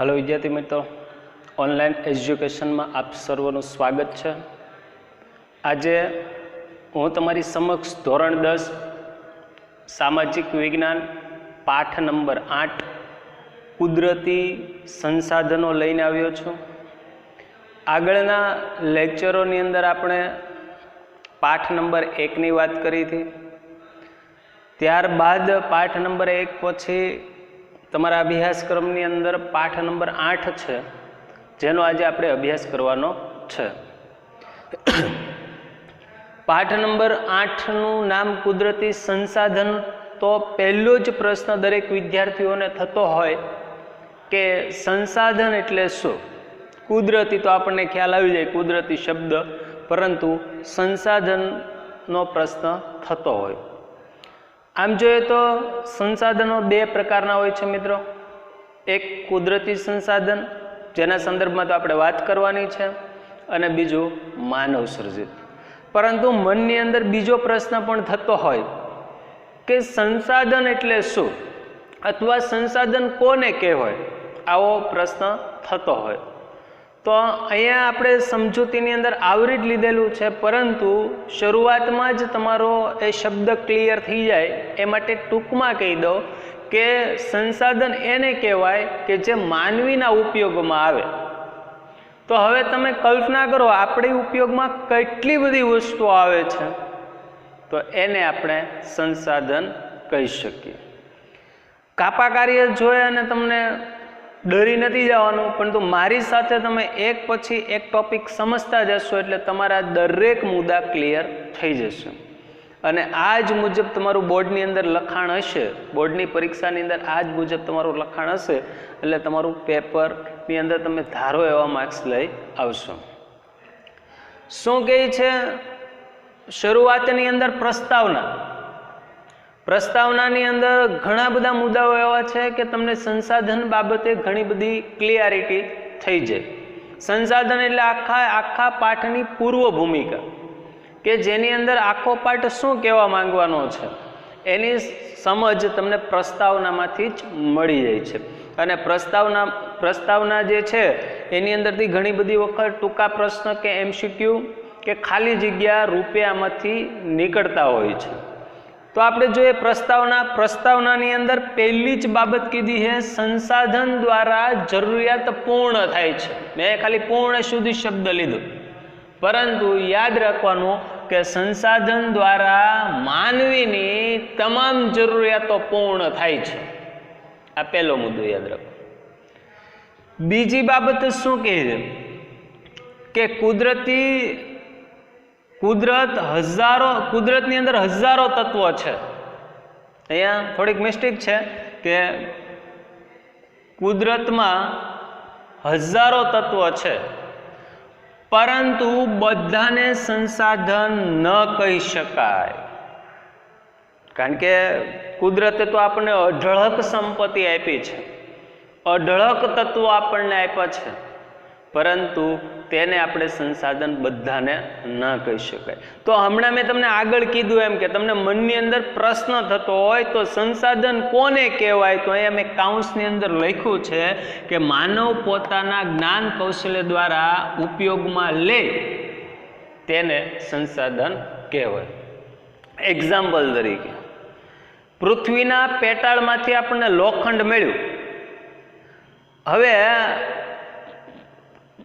Hello विद्यार्थी मित्रों, online education में आप सर्वનું स्वागत है। आज हूँ तमारी समक्ष धोरण 10 सामाजिक विज्ञान पाठ नंबर 8 कुदरती संसाधनों लईने आव्यो छुं। आगळना लेक्चरोनी अंदर आपणे पाठ नंबर 1 ની વાત કરી थी। ત્યારબાદ પાઠ નંબર 1 પછી તમારા અભ્યાસક્રમની અંદર પાઠ નંબર 8 છે, જેનો આજે આપણે અભ્યાસ કરવાનો છે। પાઠ નંબર 8 નું નામ કુદરતી સંસાધન। તો પહેલો જ પ્રશ્ન દરેક વિદ્યાર્થીઓને થતો હોય કે સંસાધન એટલે શું? કુદરતી તો આપણને ખ્યાલ આવી જાય, કુદરતી શબ્દ, પરંતુ સંસાધનનો પ્રશ્ન થતો હોય। આમ જોઈએ તો સંસાધનો બે પ્રકારના હોય છે મિત્રો। એક કુદરતી સંસાધન, જેના સંદર્ભમાં તો આપણે વાત કરવાની છે, અને બીજું માનવ સર્જિત। પરંતુ મનની અંદર બીજો પ્રશ્ન પણ થતો હોય કે સંસાધન એટલે શું, અથવા સંસાધન કોને કહેવાય, આવો પ્રશ્ન થતો હોય। તો અહીંયા આપણે સમજૂતીની અંદર આવરી જ લીધેલું છે, પરંતુ શરૂઆતમાં જ તમારો એ શબ્દ ક્લિયર થઈ જાય એ માટે ટૂંકમાં કહી દો કે સંસાધન એને કહેવાય કે જે માનવીના ઉપયોગમાં આવે। તો હવે તમે કલ્પના કરો, આપણી ઉપયોગમાં કેટલી બધી વસ્તુઓ આવે છે, તો એને આપણે સંસાધન કહી શકીએ। કાપા કાર્ય જોઈ અને તમને ડરી નથી જવાનું, પરંતુ મારી સાથે તમે એક પછી એક ટોપિક સમજતા જશો એટલે તમારા દરેક મુદ્દા ક્લિયર થઈ જશે। અને આ જ મુજબ તમારું બોર્ડની અંદર લખાણ હશે, બોર્ડની પરીક્ષાની અંદર આ જ મુજબ તમારું લખાણ હશે, એટલે તમારું પેપરની અંદર તમે ધારો એવા માર્ક્સ લઈ આવશો। શું કહે છે શરૂઆતની અંદર? પ્રસ્તાવનાની અંદર ઘણા બધા મુદ્દાઓ એવા છે કે તમને સંસાધન બાબતે ઘણી બધી ક્લિયરિટી થઈ જાય। સંસાધન એટલે આખા પાઠની પૂર્વ ભૂમિકા, કે જેની અંદર આખો પાઠ શું કહેવા માંગવાનો છે એની સમજ તમને પ્રસ્તાવનામાંથી જ મળી જાય છે। અને પ્રસ્તાવના જે છે એની અંદરથી ઘણી બધી વખત ટૂંકા પ્રશ્ન કે MCQ કે ખાલી જગ્યા રૂપે આમાંથી નીકળતા હોય છે। તો આપણે જોઈએ પ્રસ્તાવનાની અંદર પહેલી જ બાબત કીધી છે, સંસાધન દ્વારા જરૂરિયાત પૂર્ણ થાય છે। મેં ખાલી પૂર્ણ સુધી શબ્દ લીધો, પરંતુ યાદ રાખવાનું કે સંસાધન દ્વારા માનવીની તમામ જરૂરિયાતો પૂર્ણ થાય છે। આ પહેલો મુદ્દો યાદ રાખો। બીજી બાબત શું કહે છે કે કુદરતની અંદર હજારો તત્વો છે। અહીંયા થોડીક મિસ્ટેક છે કે કુદરતમાં હજારો તત્વો છે, પરંતુ બધાને સંસાધન ન કહી શકાય, કારણ કે કુદરતે તો આપણને અઢળક સંપત્તિ આપી છે, અઢળક તત્વો આપણને આપ્યા છે, પરંતુ તેને આપણે સંસાધન બધાને ન કહી શકાય। તો હમણાં મેં તમને આગળ કીધું એમ કે તમને મનની અંદર પ્રશ્ન થતો હોય તો સંસાધન કોને કહેવાય, તો અહીંયા મેં કાઉન્સની અંદર લખ્યું છે કે માનવ પોતાના જ્ઞાન કૌશલ્ય દ્વારા ઉપયોગમાં લે તેને સંસાધન કહેવાય। એક્ઝામ્પલ તરીકે, પૃથ્વીના પેટાળમાંથી આપણને લોખંડ મળ્યું। હવે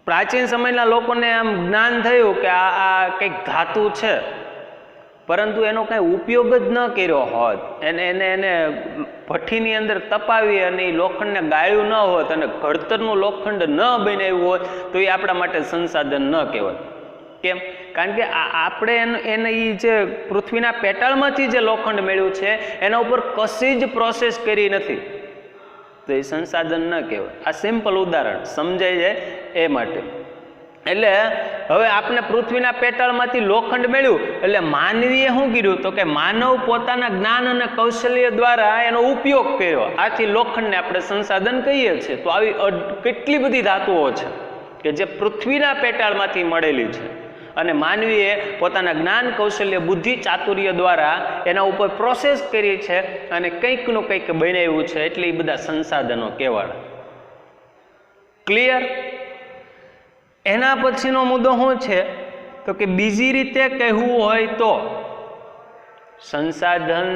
પ્રાચીન સમયના લોકોને આમ જ્ઞાન થયું કે આ કંઈક ધાતુ છે, પરંતુ એનો કંઈ ઉપયોગ જ ન કર્યો હોત, એને ભઠ્ઠીની અંદર તપાવી અને એ લોખંડને ગાળ્યું ન હોત અને ઘડતરનું લોખંડ ન બનાવ્યું હોત, તો એ આપણા માટે સંસાધન ન કહેવાય। કેમ? કારણ કે આપણે એને એ જે પૃથ્વીના પેટાળમાંથી જે લોખંડ મેળવ્યું છે એના ઉપર કશી જ પ્રોસેસ કરી નથી, તો એ સંસાધન ન કહેવાય। આ સિમ્પલ ઉદાહરણ સમજાય જાય એ માટે। એટલે હવે આપણે પૃથ્વીના પેટાળમાંથી લોખંડ મેળવ્યું, એટલે માનવીએ શું કર્યું? તો કે માનવ પોતાના જ્ઞાન અને કૌશલ્ય દ્વારા એનો ઉપયોગ કર્યો, આથી લોખંડને આપણે સંસાધન કહીએ છીએ। તો આવી કેટલી બધી ધાતુઓ છે કે જે પૃથ્વીના પેટાળમાંથી મળેલી છે, અને માનવીએ પોતાના જ્ઞાન કૌશલ્ય બુદ્ધિ ચાતુર્ય દ્વારા એના ઉપર પ્રોસેસ કરી છે અને કંઈકનું કંઈક બનાવ્યું છે, એટલે એ બધા સંસાધનો કહેવાય। ક્લિયર? એના પછીનો મુદ્દો શું છે તો કે બીજી રીતે કહેવું હોય તો, સંસાધન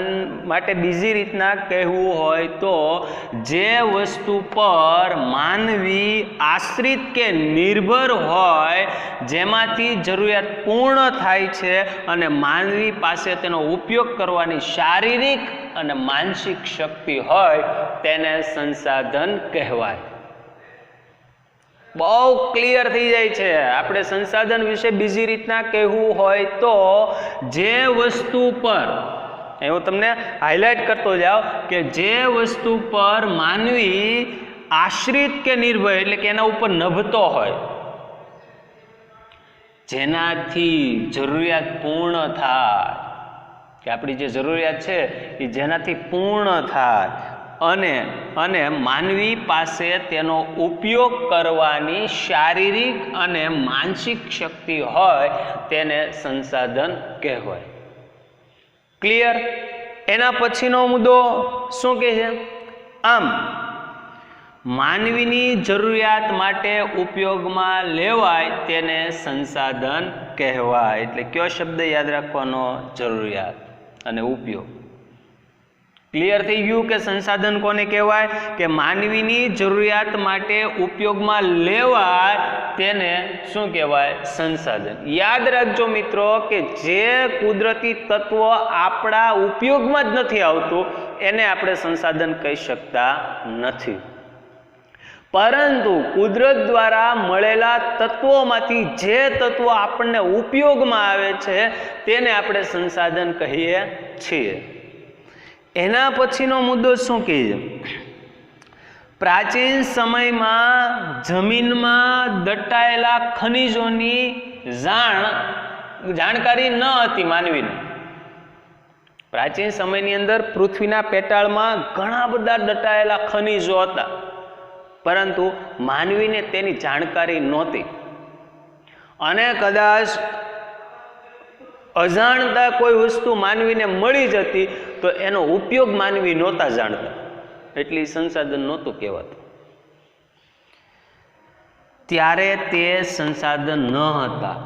માટે બીજી રીતના કહેવું હોય તો જે વસ્તુ પર માનવી આશ્રિત કે નિર્ભર હોય, જેમાંથી જરૂરિયાત પૂર્ણ થાય છે અને માનવી પાસે તેનો ઉપયોગ કરવાની શારીરિક અને માનસિક શક્તિ હોય, તેને સંસાધન કહેવાય. બહુ ક્લિયર થઈ જાય છે. આપણે સંસાધન વિશે બીજી રીતના કહેવું હોય તો જે વસ્તુ પર, હું તમને હાઇલાઇટ કરતો જાઉં કે જે વસ્તુ પર માનવી આશ્રિત કે નિર્ભર એટલે કે એના ઉપર નભતો હોય, જેનાથી જરૂરિયાત પૂર્ણ થાય, કે આપણી જે જરૂરિયાત છે એ જેનાથી પૂર્ણ થાય અને માનવી પાસે તેનો ઉપયોગ કરવાની શારીરિક અને માનસિક શક્તિ હોય, તેને સંસાધન કહેવાય. ક્લિયર? એના પછીનો મુદ્દો શું કહે છે? આમ માનવીની જરૂરિયાત માટે ઉપયોગમાં લેવાય તેને સંસાધન કહેવાય. એટલે કયો શબ્દ યાદ રાખવાનો? જરૂરિયાત અને ઉપયોગ. ક્લિયર થઈ ગયું કે સંસાધન કોને કહેવાય? કે માનવીની જરૂરિયાત માટે ઉપયોગમાં લેવાય તેને શું કહેવાય? સંસાધન. યાદ રાખજો મિત્રો કે જે કુદરતી તત્વ આપણા ઉપયોગમાં જ નથી આવતું એને આપણે સંસાધન કહી શકતા નથી, પરંતુ કુદરત દ્વારા મળેલા તત્વોમાંથી જે તત્વો આપણને ઉપયોગમાં આવે છે તેને આપણે સંસાધન કહીએ છીએ. એના પછીનો મુદ્દો શું કહે છે? પ્રાચીન સમયમાં જમીનમાં દટાયેલા ખનિજોની જાણકારી ન હતી માનવીને. પ્રાચીન સમયની અંદર પૃથ્વીના પેટાળમાં ઘણા બધા દટાયેલા ખનિજો હતા, પરંતુ માનવીને તેની જાણકારી નહોતી, અને કદાચ અજાણતા કોઈ વસ્તુ માનવીને મળી જતી તો એનો ઉપયોગ માનવી નહોતા જાણતા, એટલે સંસાધન નહોતું કહેવાતું. ત્યારે તે સંસાધન ન હતા.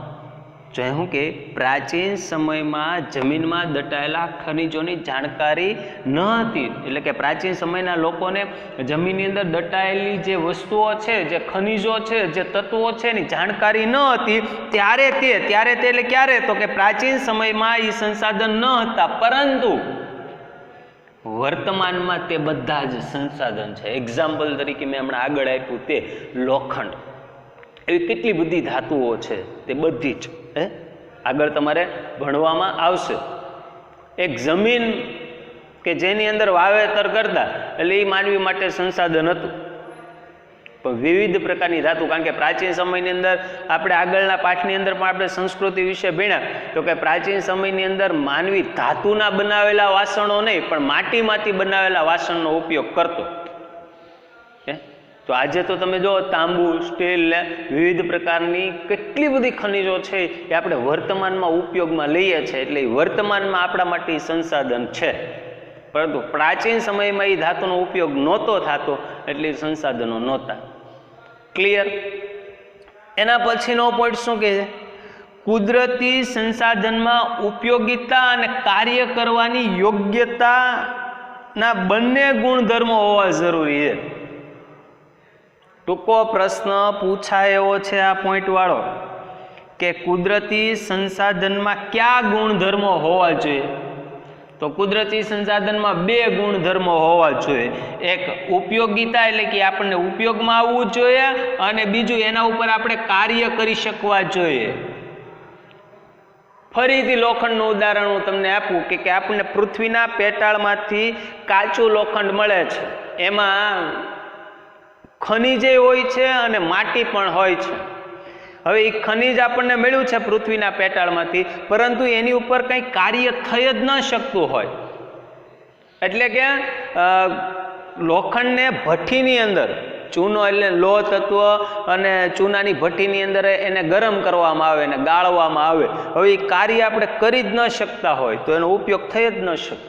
જો શું કે પ્રાચીન સમયમાં જમીનમાં દટાયેલા ખનિજોની જાણકારી ન હતી, એટલે કે પ્રાચીન સમયના લોકોને જમીનની અંદર દટાયેલી જે વસ્તુઓ છે, જે ખનિજો છે, જે તત્વો છે એની જાણકારી ન હતી. ત્યારે તે એટલે ક્યારે? તો કે પ્રાચીન સમયમાં એ સંસાધન ન હતા, પરંતુ વર્તમાનમાં તે બધા જ સંસાધન છે. એક્ઝામ્પલ તરીકે મેં હમણાં આગળ આપ્યું તે લોખંડ, એવી કેટલી બધી ધાતુઓ છે, તે બધી જ આગળ તમારે ભણવામાં આવશે. એક જમીન કે જેની અંદર વાવેતર કરતા, એટલે એ માનવી માટે સંસાધન હતું, પણ વિવિધ પ્રકારની ધાતુ. કારણ કે પ્રાચીન સમયની અંદર આપણે આગળના પાઠની અંદર પણ આપણે સંસ્કૃતિ વિશે ભણ્યા તો કે પ્રાચીન સમયની અંદર માનવી ધાતુના બનાવેલા વાસણો નહીં પણ માટીમાંથી બનાવેલા વાસણનો ઉપયોગ કરતો. તો આજે તો તમે જો તાંબુ, સ્ટીલ, વિવિધ પ્રકારની કેટલી બધી ખનિજો છે એ આપણે વર્તમાનમાં ઉપયોગમાં લઈએ છીએ, એટલે વર્તમાનમાં આપણા માટે સંસાધન છે, પરંતુ પ્રાચીન સમયમાં એ ધાતુનો ઉપયોગ નહોતો થતો, એટલે સંસાધનો નહોતા. ક્લિયર? એના પછીનો પોઈન્ટ શું કહે છે? કુદરતી સંસાધનમાં ઉપયોગિતા અને કાર્ય કરવાની યોગ્યતાના બંને ગુણધર્મો હોવા જરૂરી છે. ટૂંકો પ્રશ્ન પૂછાય એવો છે આ પોઈન્ટ વાળો કે કુદરતી સંસાધનમાં કયા ગુણધર્મો હોવા જોઈએ? તો કુદરતી સંસાધનમાં બે ગુણધર્મો હોવા જોઈએ. એક ઉપયોગિતા એટલે કે આપણને ઉપયોગમાં આવવું જોઈએ, અને બીજું એના ઉપર આપણે કાર્ય કરી શકવા જોઈએ. ફરીથી લોખંડનું ઉદાહરણ હું તમને આપું કે આપણને પૃથ્વીના પેટાળમાંથી કાચું લોખંડ મળે છે, એમાં ખનિજે હોય છે અને માટી પણ હોય છે. હવે એ ખનિજ આપણને મળ્યું છે પૃથ્વીના પેટાળમાંથી, પરંતુ એની ઉપર કંઈ કાર્ય થઈ જ ન શકતું હોય, એટલે કે લોખંડને ભઠ્ઠીની અંદર, ચૂનો એટલે લોહ તત્વ, અને ચૂનાની ભઠ્ઠીની અંદર એને ગરમ કરવામાં આવે અને ગાળવામાં આવે. હવે એ કાર્ય આપણે કરી જ ન શકતા હોય તો એનો ઉપયોગ થઈ જ ન શકે.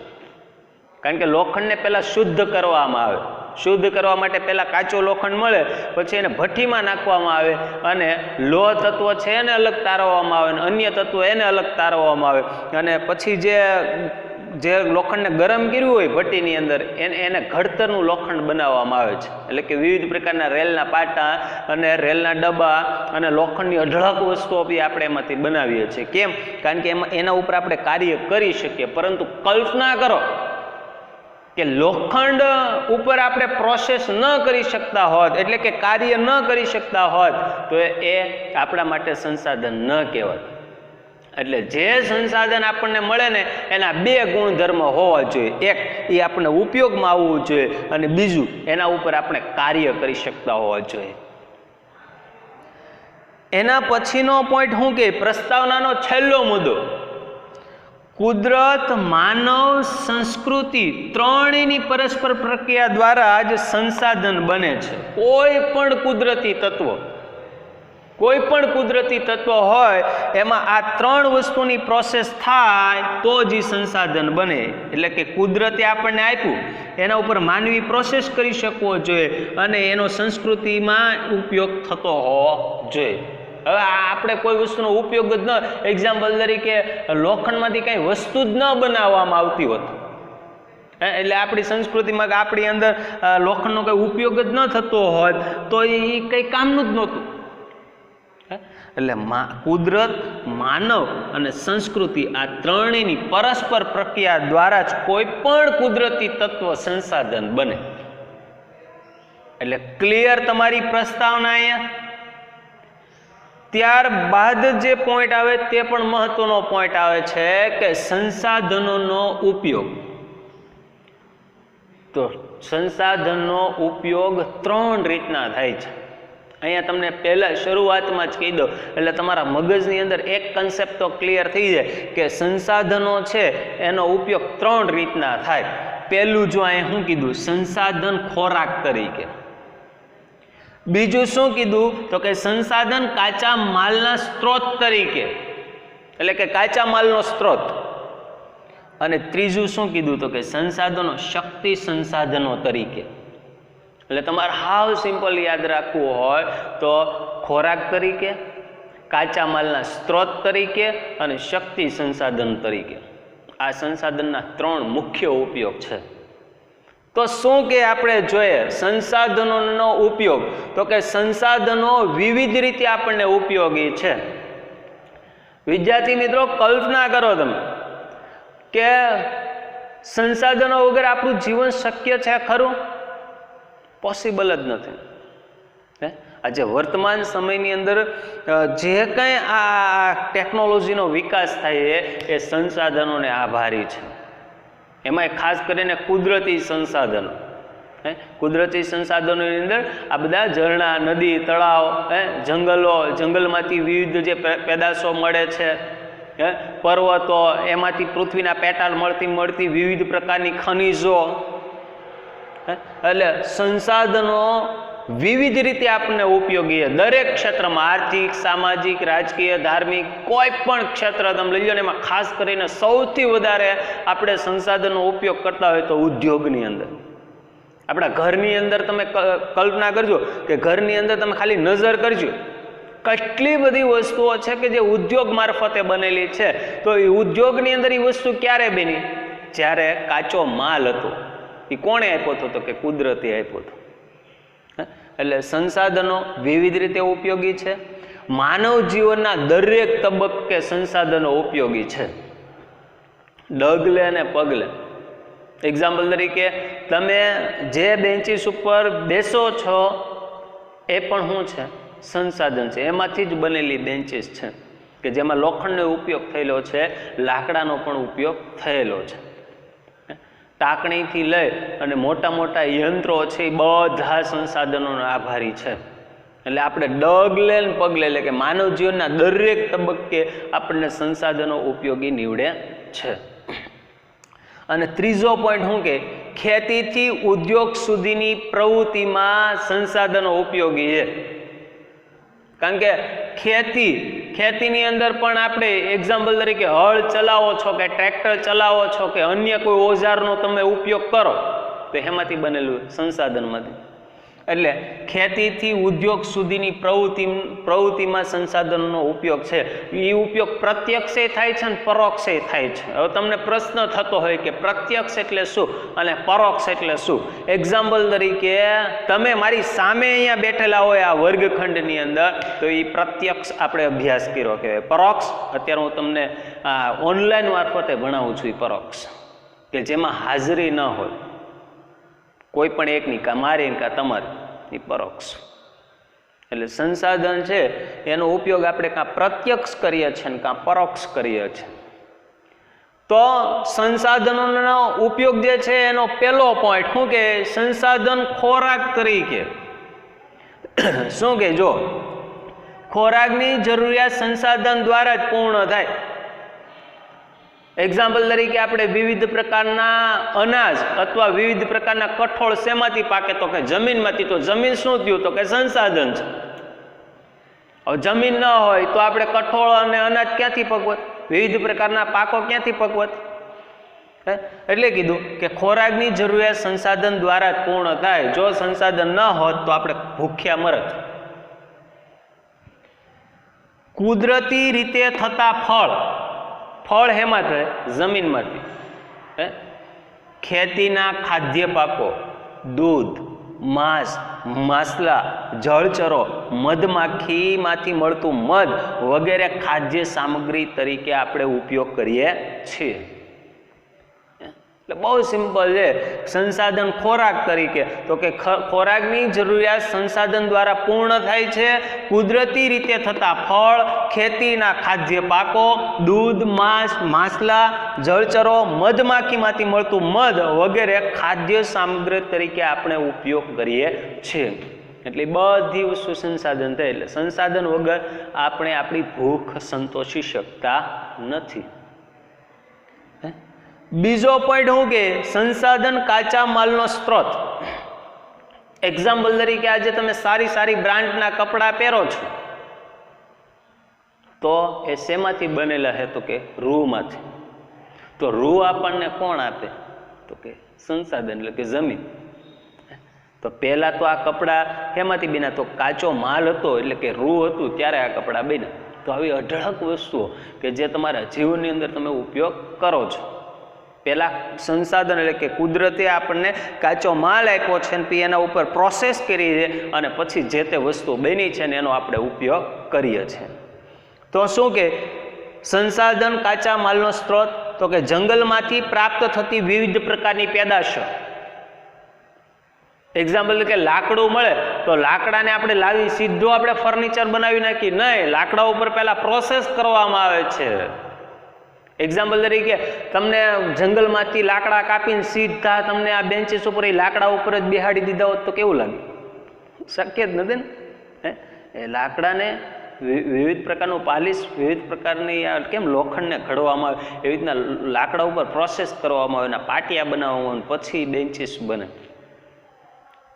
કારણ કે લોખંડને પહેલાં શુદ્ધ કરવામાં આવે. શુદ્ધ કરવા માટે પહેલાં કાચો લોખંડ મળે, પછી એને ભઠ્ઠીમાં નાખવામાં આવે અને લોહ તત્વ છે એને અલગ તારવવામાં આવે અને અન્ય તત્વો એને અલગ તારવવામાં આવે અને પછી જે લોખંડને ગરમ કર્યું હોય ભઠ્ઠીની અંદર એને ઘડતરનું લોખંડ બનાવવામાં આવે છે. એટલે કે વિવિધ પ્રકારના રેલના પાટા અને રેલના ડબ્બા અને લોખંડની અઢળક વસ્તુઓ બી આપણે એમાંથી બનાવીએ છીએ. કેમ? કારણ કે એના ઉપર આપણે કાર્ય કરી શકીએ. પરંતુ કલ્પના કરો કે લોખંડ ઉપર આપણે પ્રોસેસ ન કરી શકતા હોત, એટલે કે કાર્ય ન કરી શકતા હોત, તો એ આપણા માટે સંસાધન ન કહેવાય. એટલે જે સંસાધન આપણને મળે ને એના બે ગુણધર્મ હોવા જોઈએ. એક, એ આપણને ઉપયોગમાં આવવું જોઈએ અને બીજું, એના ઉપર આપણે કાર્ય કરી શકતા હોવા જોઈએ. એના પછીનો પોઈન્ટ શું કે પ્રસ્તાવનાનો છેલ્લો મુદ્દો, કુદરત, માનવ, સંસ્કૃતિ ત્રણેયની પરસ્પર પ્રક્રિયા દ્વારા જ સંસાધન બને છે. કોઈ પણ કુદરતી તત્વ હોય એમાં આ ત્રણ વસ્તુની પ્રોસેસ થાય તો જ સંસાધન બને. એટલે કે કુદરતે આપણને આપ્યું, એના ઉપર માનવી પ્રોસેસ કરી શકવો જોઈએ અને એનો સંસ્કૃતિમાં ઉપયોગ થતો હોવો જોઈએ. હવે આપણે કોઈ વસ્તુનો ઉપયોગ જ ન, એક્ઝામ્પલ તરીકે લોખંડમાંથી કંઈ વસ્તુ જ ન બનાવવામાં આવતી હોત, એટલે આપણી સંસ્કૃતિમાં આપણી અંદર લોખંડનો કંઈ ઉપયોગ જ ન થતો હોત તો એ કંઈ કામનું જ નહોતું. એટલે કુદરત, માનવ અને સંસ્કૃતિ આ ત્રણેયની પરસ્પર પ્રક્રિયા દ્વારા જ કોઈ પણ કુદરતી તત્વ સંસાધન બને. એટલે ક્લિયર તમારી પ્રસ્તાવના અહીંયા. ત્યારબાદ જે પોઈન્ટ આવે તે પણ મહત્વનો પોઈન્ટ આવે છે કે સંસાધનોનો ઉપયોગ. તો સંસાધનનો ઉપયોગ ત્રણ રીતના થાય છે. અહીંયા તમને પહેલા શરૂઆતમાં જ કહી દો એટલે તમારા મગજની અંદર એક કન્સેપ્ટ તો ક્લિયર થઈ જાય કે સંસાધનો છે એનો ઉપયોગ ત્રણ રીતના થાય. પહેલું જો અહીંયા શું કીધું, સંસાધન ખોરાક તરીકે. બીજું શું કીધું તો કે સંસાધન કાચા માલના સ્ત્રોત તરીકે, એટલે કે કાચા માલનો સ્ત્રોત. અને ત્રીજું શું કીધું તો કે સંસાધનો શક્તિ સંસાધનો તરીકે. એટલે તમારે હાવ સિમ્પલ યાદ રાખવું હોય તો ખોરાક તરીકે, કાચા માલના સ્ત્રોત તરીકે અને શક્તિ સંસાધન તરીકે. આ સંસાધનના ત્રણ મુખ્ય ઉપયોગ છે. તો શું કે આપણે જોઈએ સંસાધનોનો ઉપયોગ, તો કે સંસાધનો વિવિધ રીતે આપણને ઉપયોગી છે. વિદ્યાર્થી મિત્રો, કલ્પના કરો તમે કે સંસાધનો વગર આપણું જીવન શક્ય છે ખરું? પોસિબલ જ નથી. આજે વર્તમાન સમયની અંદર જે કંઈ આ ટેકનોલોજીનો વિકાસ થાય એ સંસાધનોને આભારી છે. એમાં ખાસ કરીને કુદરતી સંસાધનો. કુદરતી સંસાધનોની અંદર આ બધા ઝરણા, નદી, તળાવ, જંગલો, જંગલમાંથી વિવિધ જે પેદાશો મળે છે, પર્વતો, એમાંથી પૃથ્વીના પેટાળ મળતી વિવિધ પ્રકારની ખનિજો. એટલે સંસાધનો વિવિધ રીતે આપણને ઉપયોગી છે દરેક ક્ષેત્રમાં. આર્થિક, સામાજિક, રાજકીય, ધાર્મિક, કોઈ પણ ક્ષેત્ર તમે લઈ લો ને એમાં ખાસ કરીને સૌથી વધારે આપણે સંસાધનનો ઉપયોગ કરતા હોય તો ઉદ્યોગની અંદર. આપણા ઘરની અંદર તમે કલ્પના કરજો કે ઘરની અંદર તમે ખાલી નજર કરજો, કેટલી બધી વસ્તુઓ છે કે જે ઉદ્યોગ મારફતે બનેલી છે. તો એ ઉદ્યોગની અંદર એ વસ્તુ ક્યારે બની? જ્યારે કાચો માલ હતો. એ કોણે આપ્યો હતો? તો કે કુદરતે આપ્યો હતો. એટલે સંસાધનો વિવિધ રીતે ઉપયોગી છે. માનવ જીવનના દરેક તબક્કે સંસાધનો ઉપયોગી છે, ડગલે અને પગલે. એક્ઝામ્પલ તરીકે તમે જે બેન્ચીસ ઉપર બેસો છો એ પણ શું છે? સંસાધન છે. એમાંથી જ બનેલી બેન્ચીસ છે કે જેમાં લોખંડનો ઉપયોગ થયેલો છે, લાકડાનો પણ ઉપયોગ થયેલો છે. ટાંકણીથી લઈ અને મોટા મોટા યંત્રો છે એ બધા સંસાધનોનો આભારી છે. એટલે આપણે ડગલે ને પગલે, એટલે કે માનવ જીવનના દરેક તબક્કે આપણને સંસાધનો ઉપયોગી નીવડે છે. અને ત્રીજો પોઈન્ટ શું કે ખેતીથી ઉદ્યોગ સુધીની પ્રવૃત્તિમાં સંસાધનો ઉપયોગી છે. કારણ કે ખેતીની અંદર પણ આપણે એક્ઝામ્પલ તરીકે હળ ચલાવો છો કે ટ્રેક્ટર ચલાવો છો કે અન્ય કોઈ ઓજારનો તમે ઉપયોગ કરો તો એમાંથી બનેલું સંસાધનમાંથી. એટલે ખેતીથી ઉદ્યોગ સુધીની પ્રવૃત્તિમાં સંસાધનોનો ઉપયોગ છે. એ ઉપયોગ પ્રત્યક્ષે થાય છે અને પરોક્ષે થાય છે. હવે તમને પ્રશ્ન થતો હોય કે પ્રત્યક્ષ એટલે શું અને પરોક્ષ એટલે શું? એક્ઝામ્પલ તરીકે તમે મારી સામે અહીંયા બેઠેલા હોય આ વર્ગખંડની અંદર, તો એ પ્રત્યક્ષ આપણે અભ્યાસ કર્યો કહેવાય. પરોક્ષ અત્યારે હું તમને ઓનલાઈન મારફતે ભણાવું છું. એ પરોક્ષ કે જેમાં હાજરી ન હોય કોઈ પણ એકની, કાં મારી કાં તમારી, એ પરોક્ષ. એટલે સંસાધન છે એનો ઉપયોગ આપણે કાં પ્રત્યક્ષ કરીએ છીએ ને કાં પરોક્ષ કરીએ છીએ. તો સંસાધનોનો ઉપયોગ જે છે એનો પહેલો પોઈન્ટ શું કે સંસાધન ખોરાક તરીકે. શું કે જો ખોરાકની જરૂરિયાત સંસાધન દ્વારા જ પૂર્ણ થાય. એક્ઝામ્પલ તરીકે આપણે વિવિધ પ્રકારના અનાજ અથવા વિવિધ પ્રકારના કઠોળ શેમાંથી પાકે તો કે જમીનમાંથી. તો જમીન શું થયું તો કે સંસાધન છે. હવે જમીન ન હોય તો આપણે કઠોળ અને અનાજ ક્યાંથી પકવત? વિવિધ પ્રકારના પાકો ક્યાંથી પકવત? એટલે કીધું કે ખોરાકની જરૂરિયાત સંસાધન દ્વારા જ પૂર્ણ થાય. જો સંસાધન ન હોત તો આપણે ભૂખ્યા મરત. કુદરતી રીતે થતા ફળ હેમાં થાય? જમીનમાંથી. ખેતીના ખાદ્ય પાકો, દૂધ, માંસ, માછલા, જળચરો, મધમાખીમાંથી મળતું મધ વગેરે ખાદ્ય સામગ્રી તરીકે આપણે ઉપયોગ કરીએ છીએ. એટલે બહુ સિમ્પલ છે. સંસાધન ખોરાક તરીકે તો કે ખોરાકની જરૂરિયાત સંસાધન દ્વારા પૂર્ણ થાય છે. કુદરતી રીતે થતા ફળ, ખેતીના ખાદ્ય પાકો, દૂધ, માંસ, માછલા, જળચરો, મધમાખીમાંથી મળતું મધ વગેરે ખાદ્ય સામગ્રી તરીકે આપણે ઉપયોગ કરીએ છીએ. એટલે બધી વસ્તુ સંસાધન થાય. એટલે સંસાધન વગર આપણે આપણી ભૂખ સંતોષી શકતા નથી. બીજો પોઈન્ટ શું કે સંસાધન કાચા માલનો સ્ત્રોત. એક્ઝામ્પલ તરીકે આજે તમે સારી બ્રાન્ડના કપડાં પહેરો છો તો એ શેમાંથી બનેલા છે તો કે રૂમાંથી. તો રૂ આપણને કોણ આપે તો કે સંસાધન એટલે કે જમીન. તો પહેલા તો આ કપડાં શેમાંથી બન્યા તો કાચો માલ હતો એટલે કે રૂ હતું ત્યારે આ કપડાં બન્યા. તો આવી અઢળક વસ્તુઓ કે જે તમારા જીવનની અંદર તમે ઉપયોગ કરો છો. પહેલા સંસાધન એટલે કે કુદરતે આપણને કાચો માલ આપ્યો છે અને એના ઉપર પ્રોસેસ કરી છે અને પછી જે તે વસ્તુ બની છે ને એનો આપણે ઉપયોગ કરીએ છીએ. તો શું કે સંસાધન કાચા માલનો સ્ત્રોત તો કે જંગલમાંથી પ્રાપ્ત થતી વિવિધ પ્રકારની પેદાશો. એક્ઝામ્પલ કે લાકડું મળે તો લાકડાને આપણે લાવી સીધું આપણે ફર્નિચર બનાવી નાખી નહીં, લાકડા ઉપર પહેલા પ્રોસેસ કરવામાં આવે છે. એક્ઝામ્પલ તરીકે તમને જંગલમાંથી લાકડા કાપીને સીધા તમને આ બેન્ચીસ ઉપર એ લાકડા ઉપર જ બેહાડી દીધા હોત તો કેવું લાગે? શક્ય જ નથી ને. એ લાકડાને વિવિધ પ્રકારનું પાલિશ, વિવિધ પ્રકારની કેમ લોખંડને ઘડવામાં આવે એવી રીતના લાકડા ઉપર પ્રોસેસ કરવામાં આવે, પાટિયા બનાવવામાં આવે, પછી બેન્ચીસ બને.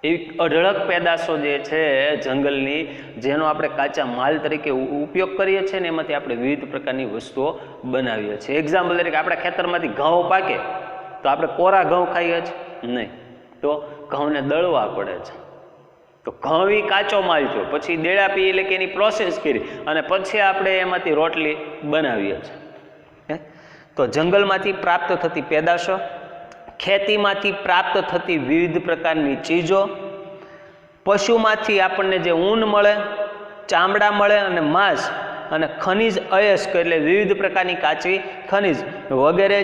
એવી અઢળક પેદાશો જે છે જંગલની જેનો આપણે કાચા માલ તરીકે ઉપયોગ કરીએ છીએ ને એમાંથી આપણે વિવિધ પ્રકારની વસ્તુઓ બનાવીએ છીએ. એક્ઝામ્પલ તરીકે આપણા ખેતરમાંથી ઘઉં પાકે તો આપણે કોરા ઘઉં ખાઈએ છીએ નહીં, તો ઘઉંને દળવા પડે છે. તો ઘઉં એ કાચો માલ છે, પછી દેડા પી એટલે કે એની પ્રોસેસ કરી અને પછી આપણે એમાંથી રોટલી બનાવીએ છીએ. તો જંગલમાંથી પ્રાપ્ત થતી પેદાશો, ખેતીમાંથી પ્રાપ્ત થતી વિવિધ પ્રકારની ચીજો, પશુમાંથી આપણને જે ઊન મળે, ચામડા મળે અને માંસ અને ખનિજ અયસ્ક એટલે વિવિધ પ્રકારની કાચી ખનિજ વગેરે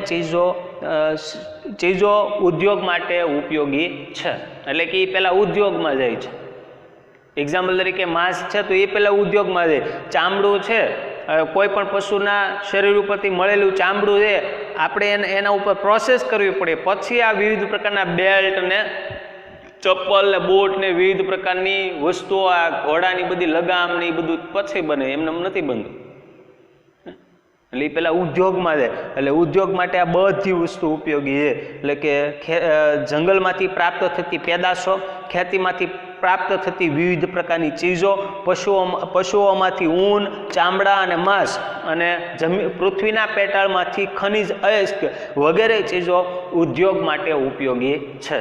ચીજો ઉદ્યોગ માટે ઉપયોગી છે. એટલે કે એ પહેલાં ઉદ્યોગમાં જાય છે. એક્ઝામ્પલ તરીકે માંસ છે તો એ પહેલાં ઉદ્યોગમાં જાય. ચામડું છે, કોઈ પણ પશુના શરીર ઉપરથી મળેલું ચામડું છે આપણે એના ઉપર પ્રોસેસ કરવી પડે, પછી આ વિવિધ પ્રકારના બેલ્ટ ને ચપ્પલ ને બૂટ ને વિવિધ પ્રકારની વસ્તુઓ આ ઘોડાની બધી લગામ ને એ બધું પછી બને, એમને નથી બનતું. એટલે એ પેલા ઉદ્યોગમાં જાય. એટલે ઉદ્યોગ માટે આ બધી વસ્તુ ઉપયોગી છે. એટલે કે જંગલમાંથી પ્રાપ્ત થતી પેદાશો, ખેતીમાંથી પ્રાપ્ત થતી વિવિધ પ્રકારની ચીજો, પશુઓમાંથી ઊન, ચામડા અને માંસ, અને પૃથ્વીના પેટાળમાંથી ખનિજ, અયસ્ક વગેરે ચીજો ઉદ્યોગ માટે ઉપયોગી છે.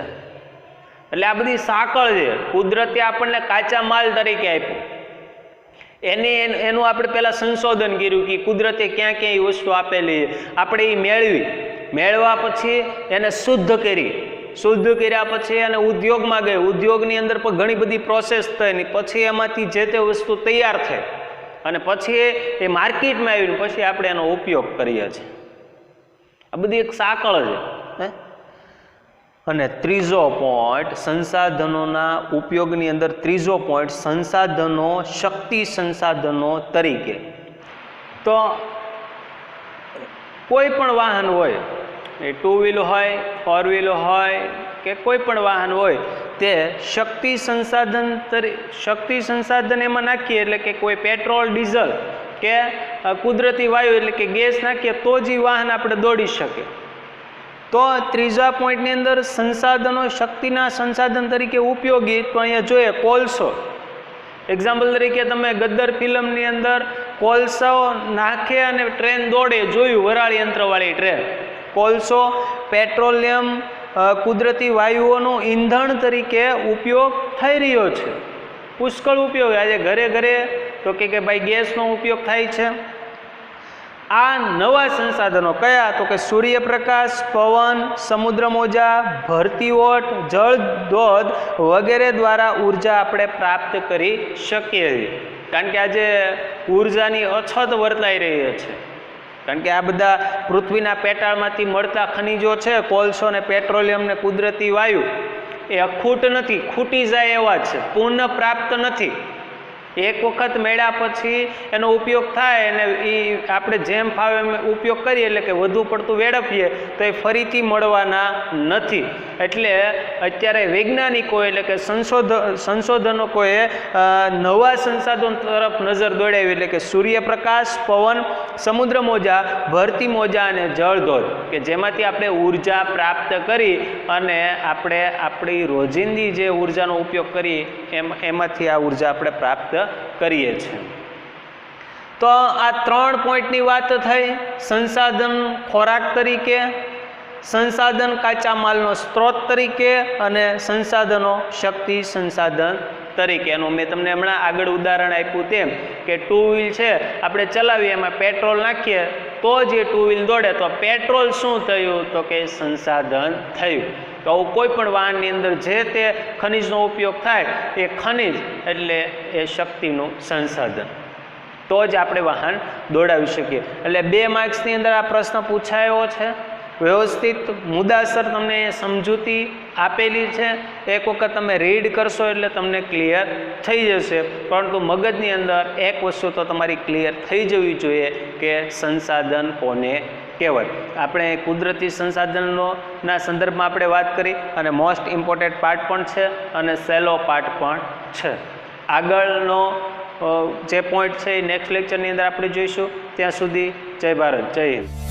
એટલે આ બધી સાંકળ છે. કુદરતે આપણને કાચા માલ તરીકે આપ્યું, એનું આપણે પહેલાં સંશોધન કર્યું કે કુદરતે ક્યાં ક્યાં એ વસ્તુ આપેલી, આપણે એ મેળવા પછી એને શુદ્ધ કર્યા પછી એને ઉદ્યોગમાં ગઈ, ઉદ્યોગની અંદર પણ ઘણી બધી પ્રોસેસ થઈ, પછી એમાંથી જે તે વસ્તુ તૈયાર થઈ અને પછી એ માર્કેટમાં આવીને પછી આપણે એનો ઉપયોગ કરીએ છીએ. આ બધી એક સાંકળ છે. અને ત્રીજો પોઈન્ટ સંસાધનોના ઉપયોગની અંદર ત્રીજો પોઈન્ટ સંસાધનો, શક્તિ સંસાધનો તરીકે. તો કોઈ પણ વાહન હોય, એ 2 વ્હીલ હોય, 4 વ્હીલ હોય કે કોઈ પણ વાહન હોય, તે શક્તિ સંસાધન એમાં નાખીએ એટલે કે કોઈ પેટ્રોલ, ડીઝલ કે કુદરતી વાયુ એટલે કે ગેસ નાખીએ તો જ એ વાહન આપણે દોડી શકે. તો ત્રીજા પોઈન્ટની અંદર સંસાધનો શક્તિના સંસાધન તરીકે ઉપયોગી, તો અહીંયા જોઈએ કોલસો. એક્ઝામ્પલ તરીકે તમે ગદ્દર ફિલ્મની અંદર કોલસો નાખે અને ટ્રેન દોડે જોયું, વરાળી યંત્રવાળી ટ્રેન. કોલસો, પેટ્રોલિયમ, કુદરતી વાયુઓનો ઈંધણ તરીકે ઉપયોગ થઈ રહ્યો છે, પુષ્કળ ઉપયોગ. આજે ઘરે ઘરે તો કે ભાઈ ગેસનો ઉપયોગ થાય છે. આ નવા સંસાધનો કયા? તો કે સૂર્યપ્રકાશ, પવન, સમુદ્ર મોજા, ભરતી ઓટ, જળ ધોધ વગેરે દ્વારા ઉર્જા આપણે પ્રાપ્ત કરી શકીએ છીએ. કારણ કે આજે ઉર્જાની અછત વર્તાઈ રહી છે, કારણ કે આ બધા પૃથ્વીના પેટાળમાંથી મળતા ખનિજો છે, કોલસો ને પેટ્રોલિયમ ને કુદરતી વાયુ, એ અખૂટ નથી, ખૂટી જાય એવા છે, પુનઃ પ્રાપ્ત નથી. એક વખત મેળ્યા પછી એનો ઉપયોગ થાય અને એ આપણે જેમ ફાવે એમ ઉપયોગ કરીએ, એટલે કે વધુ પડતું વેડફીએ તો એ ફરીથી મળવાના નથી. એટલે અત્યારે વૈજ્ઞાનિકો એટલે કે સંશોધનકોએ નવા સંસાધનો તરફ નજર દોડાવી, એટલે કે સૂર્યપ્રકાશ, પવન, સમુદ્ર મોજા, ભરતી મોજા અને જળધોધ, કે જેમાંથી આપણે ઉર્જા પ્રાપ્ત કરી અને આપણે આપણી રોજિંદી જે ઉર્જાનો ઉપયોગ કરીએ એમાંથી આ ઉર્જા આપણે પ્રાપ્ત કરીએ છીએ. તો આ 3 પોઈન્ટની વાત થઈ. સંસાધન ખોરાક તરીકે, સંસાધન કાચા માલનો સ્ત્રોત તરીકે અને સંસાધનો શક્તિ સંસાધન તરીકે. એનું મેં તમને હમણાં આગળ ઉદાહરણ આપ્યું તેમ કે 2 વ્હીલ છે, આપણે ચલાવીએ, એમાં પેટ્રોલ નાખીએ તો જ એ 2 વ્હીલ દોડે. તો પેટ્રોલ શું થયું? તો કે સંસાધન થયું. તો કોઈ પણ વાહનની અંદર જે તે ખનિજનો ઉપયોગ થાય એ ખનિજ એટલે એ શક્તિનું સંસાધન, તો જ આપણે વાહન દોડાવી શકીએ. એટલે 2 માર્ક્સની અંદર આ પ્રશ્ન પૂછાયો છે. વ્યવસ્થિત મુદ્દાસર તમને સમજૂતી આપેલી છે. એક વખત તમે રીડ કરશો એટલે તમને ક્લિયર થઈ જશે. પરંતુ મગજની અંદર એક વસ્તુ તો તમારી ક્લિયર થઈ જવી જોઈએ કે સંસાધન કોને કહેવાય. આપણે કુદરતી સંસાધનોના સંદર્ભમાં આપણે વાત કરી અને મોસ્ટ ઇમ્પોર્ટન્ટ પાર્ટ પણ છે અને સહેલો પાર્ટ પણ છે. આગળનો જે પોઈન્ટ છે એ નેક્સ્ટ લેક્ચરની અંદર આપણે જોઈશું. ત્યાં સુધી જય ભારત, જય હિન્દ.